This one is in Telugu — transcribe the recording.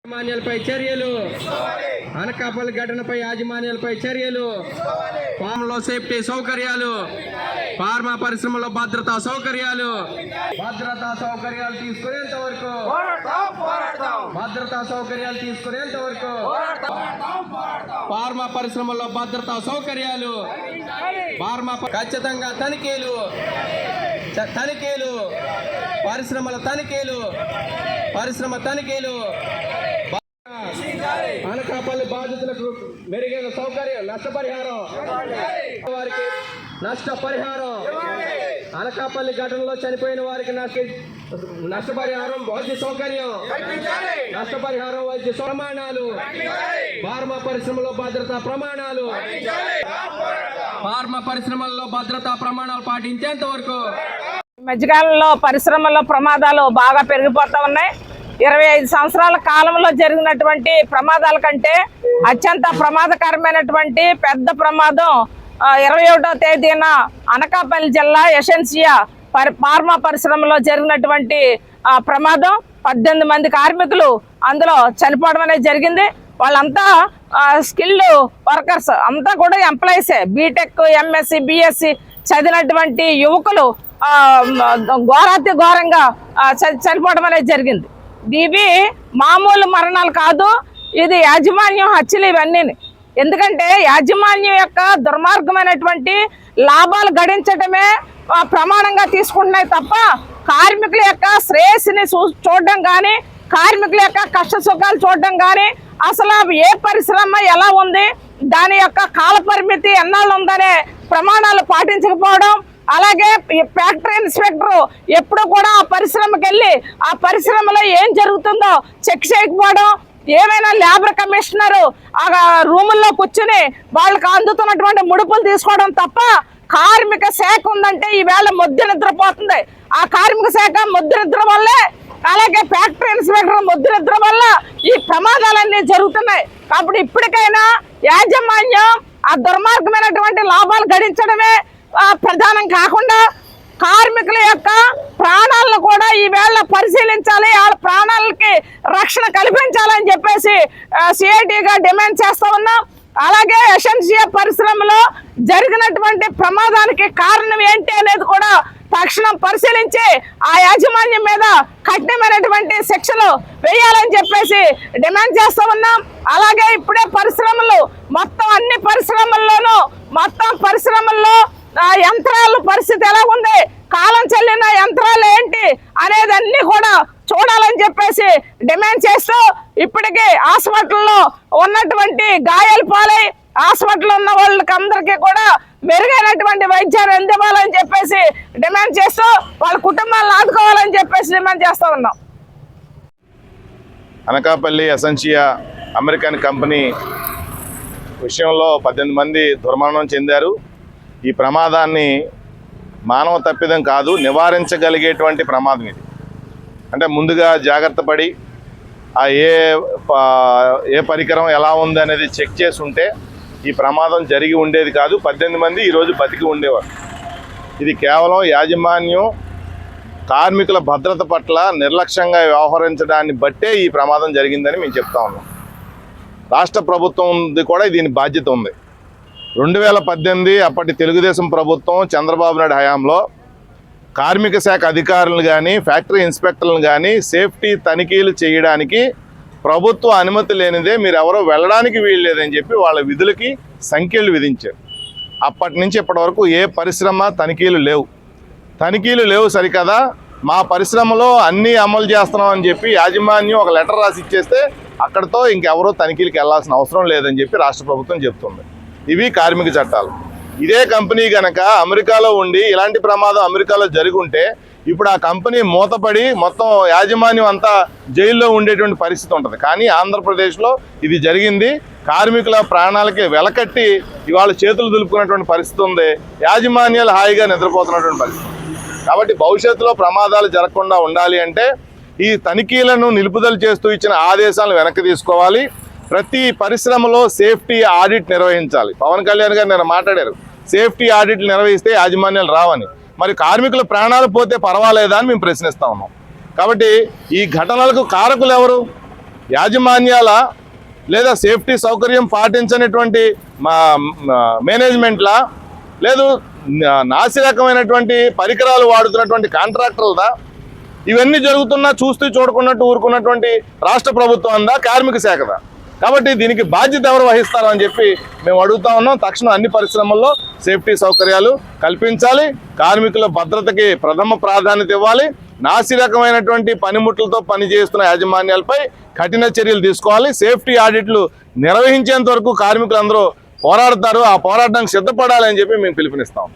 యాజమాన్యాలపై చర్యలు, అనకాపల్లి ఘటనపై యాజమాన్యాలపై చర్యలు, ఫామ్లో సేఫ్టీ సౌకర్యాలు, ఫార్మా పరిశ్రమలో భద్రతా సౌకర్యాలు తీసుకునేంత వరకు ఫార్మా పరిశ్రమలో భద్రతా సౌకర్యాలు, ఖచ్చితంగా తనిఖీలు, పరిశ్రమ తనిఖీలు, అనకాపల్లి బాధితులకు మెరుగైన సౌకర్యం, నష్టపరిహారం, అనకాపల్లి ఘటనలో చనిపోయిన వారికి నష్టపరిహారం, వైద్య సౌకర్యం, వైద్య ప్రమాణాలు, ఫార్మా పరిశ్రమలో భద్రతా ప్రమాణాలు పాటించేంత వరకు. మధ్యకాలంలో పరిశ్రమల్లో ప్రమాదాలు బాగా పెరిగిపోతా ఉన్నాయి. 25 సంవత్సరాల కాలంలో జరిగినటువంటి ప్రమాదాల కంటే అత్యంత ప్రమాదకరమైనటువంటి పెద్ద ప్రమాదం 21వ తేదీన అనకాపల్లి జిల్లా ఎసెన్షియా ఫార్మా పరిశ్రమలో జరిగినటువంటి ప్రమాదం. 18 మంది కార్మికులు అందులో చనిపోవడం అనేది జరిగింది. వాళ్ళంతా స్కిల్డ్ వర్కర్స్, అంతా కూడా ఎంప్లాయీసే. బీటెక్, ఎంఎస్సి, బిఎస్సి చదివినటువంటి యువకులు ఘోరాతి ఘోరంగా చనిపోవడం అనేది జరిగింది. ఇవి మామూలు మరణాలు కాదు, ఇది యాజమాన్యం హత్యలు ఇవన్నీ. ఎందుకంటే యాజమాన్యం యొక్క దుర్మార్గమైనటువంటి లాభాలు గడించడమే ప్రమాణంగా తీసుకుంటున్నాయి తప్ప కార్మికుల యొక్క శ్రేయస్సుని చూడడం కానీ, కార్మికుల యొక్క కష్ట సుఖాలు చూడడం కానీ, అసలు ఏ పరిశ్రమ ఎలా ఉంది, దాని యొక్క కాల పరిమితి ఎన్నాళ్ళు ఉందనే ప్రమాణాలు పాటించకపోవడం, అలాగే ఫ్యాక్టరీ ఇన్స్పెక్టర్ ఎప్పుడు కూడా ఆ పరిశ్రమకి వెళ్ళి ఆ పరిశ్రమలో ఏం జరుగుతుందో చెక్ చేయకపోవడం, ఏమైనా లేబర్ కమిషనర్ ఆ రూముల్లో కూర్చుని వాళ్ళకి అందుతున్నటువంటి ముడుపులు తీసుకోవడం తప్ప కార్మిక శాఖ ఉందంటే ఈవేళ మొద్దు నిద్రపోతుంది. ఆ కార్మిక శాఖ మొద్దు నిద్ర వల్లే, అలాగే ఫ్యాక్టరీ ఇన్స్పెక్టర్ మొద్దు నిద్ర వల్ల ఈ ప్రమాదాలన్నీ జరుగుతున్నాయి. కాబట్టి ఇప్పటికైనా యాజమాన్యం ఆ దుర్మార్గమైనటువంటి లాభాలు గడించడమే ప్రధానం కాకుండా కార్మికుల యొక్క ప్రాణాలను కూడా ఈవేళ పరిశీలించాలి, వాళ్ళ ప్రాణాలకి రక్షణ కల్పించాలని చెప్పేసి సిఐటిగా డిమాండ్ చేస్తా ఉన్నాం. అలాగే ఎసెన్షియా పరిశ్రమలో జరిగినటువంటి ప్రమాదానికి కారణం ఏంటి అనేది కూడా తక్షణం పరిశీలించి ఆ యాజమాన్యం మీద కఠినమైనటువంటి శిక్షలు వేయాలని చెప్పేసి డిమాండ్ చేస్తా ఉన్నాం. అలాగే ఇప్పుడే పరిశ్రమలు మొత్తం అన్ని పరిశ్రమల్లో యంత్రాల పరిస్థితి ఎలా ఉంది, కాలం చెల్లిన యంత్రాలు ఏంటి అనేది అన్ని కూడా చూడాలని చెప్పేసి డిమాండ్ చేస్తూ ఇప్పటికీ హాస్పిటల్లో ఉన్నటువంటి గాయాలు పాలై హాస్పిటల్లో ఉన్న వాళ్ళకి అందరికీ కూడా మెరుగైనటువంటి వైద్యాన్ని అందివ్వాలని చెప్పేసి డిమాండ్ చేస్తూ వాళ్ళ కుటుంబాలను ఆదుకోవాలని చెప్పేసి డిమాండ్ చేస్తూ ఉన్నాం. అనకాపల్లి ఎసెన్షియా అమెరికన్ కంపెనీ విషయంలో 18 మంది దుర్మరణం చెందారు. ఈ ప్రమాదాన్ని మానవ తప్పిదం కాదు, నివారించగలిగేటువంటి ప్రమాదం ఇది. అంటే ముందుగా జాగ్రత్త పడి ఏ పరికరం ఎలా ఉంది అనేది చెక్ చేసి ఉంటే ఈ ప్రమాదం జరిగి ఉండేది కాదు. 18 మంది ఈరోజు బతికి ఉండేవారు. ఇది కేవలం యాజమాన్యం కార్మికుల భద్రత పట్ల నిర్లక్ష్యంగా వ్యవహరించడాన్ని బట్టే ఈ ప్రమాదం జరిగిందని మేము చెప్తా ఉన్నాం. రాష్ట్ర ప్రభుత్వం కూడా దీని బాధ్యత ఉంది. 2018 అప్పటి తెలుగుదేశం ప్రభుత్వం చంద్రబాబు నాయుడు హయాంలో కార్మిక శాఖ అధికారులను కానీ, ఫ్యాక్టరీ ఇన్స్పెక్టర్లను కానీ సేఫ్టీ తనిఖీలు చేయడానికి ప్రభుత్వ అనుమతి లేనిదే మీరు ఎవరో వెళ్ళడానికి వీల్లేదని చెప్పి వాళ్ళ విధులకి సంఖ్యలు విధించారు. అప్పటి నుంచి ఇప్పటి వరకు ఏ పరిశ్రమ తనిఖీలు లేవు సరికదా, మా పరిశ్రమలో అన్నీ అమలు చేస్తున్నాం అని చెప్పి యాజమాన్యం ఒక లెటర్ రాసి ఇచ్చేస్తే అక్కడితో ఇంకెవరో తనిఖీలకు వెళ్లాల్సిన అవసరం లేదని చెప్పి రాష్ట్ర ప్రభుత్వం చెప్తుంది. ఇవి కార్మిక చట్టాలు. ఇదే కంపెనీ కనుక అమెరికాలో ఉండి ఇలాంటి ప్రమాదం అమెరికాలో జరుగుంటే ఇప్పుడు ఆ కంపెనీ మూతపడి మొత్తం యాజమాన్యం అంతా జైల్లో ఉండేటువంటి పరిస్థితి ఉంటుంది. కానీ ఆంధ్రప్రదేశ్లో ఇది జరిగింది. కార్మికుల ప్రాణాలకి వెలకట్టి ఇవాళ చేతులు దులుపుకున్నటువంటి పరిస్థితి ఉంది. యాజమాన్యాలు హాయిగా నిద్రపోతున్నటువంటి పరిస్థితి. కాబట్టి భవిష్యత్తులో ప్రమాదాలు జరగకుండా ఉండాలి అంటే ఈ తనిఖీలను నిలుపుదల చేస్తూ ఇచ్చిన ఆదేశాలను వెనక్కి తీసుకోవాలి. ప్రతి పరిశ్రమలో సేఫ్టీ ఆడిట్ నిర్వహించాలి. పవన్ కళ్యాణ్ గారు నేను మాట్లాడారు, సేఫ్టీ ఆడిట్లు నిర్వహిస్తే యాజమాన్యాలు రావని. మరి కార్మికుల ప్రాణాలు పోతే పర్వాలేదా అని మేము ప్రశ్నిస్తా ఉన్నాం. కాబట్టి ఈ ఘటనలకు కారకులు ఎవరు? యాజమాన్యాల లేదా సేఫ్టీ సౌకర్యం పాటించనటువంటి మేనేజ్మెంట్లా లేదు నాసిరకమైనటువంటి పరికరాలు వాడుతున్నటువంటి కాంట్రాక్టర్లదా? ఇవన్నీ జరుగుతున్నా చూస్తూ చూడకున్నట్టు ఊరుకున్నటువంటి రాష్ట్ర ప్రభుత్వం అందా, కార్మిక శాఖదా? కాబట్టి దీనికి బాధ్యత ఎవరు వహిస్తారు అని చెప్పి మేము అడుగుతా ఉన్నాం. తక్షణం అన్ని పరిశ్రమల్లో సేఫ్టీ సౌకర్యాలు కల్పించాలి, కార్మికుల భద్రతకి ప్రథమ ప్రాధాన్యత ఇవ్వాలి, నాసిరకమైనటువంటి పనిముట్లతో పనిచేస్తున్న యాజమాన్యాలపై కఠిన చర్యలు తీసుకోవాలి, సేఫ్టీ ఆడిట్లు నిర్వహించేంత వరకు కార్మికులందరూ పోరాడతారు, ఆ పోరాటానికి సిద్ధపడాలని చెప్పి మేము పిలుపునిస్తాం.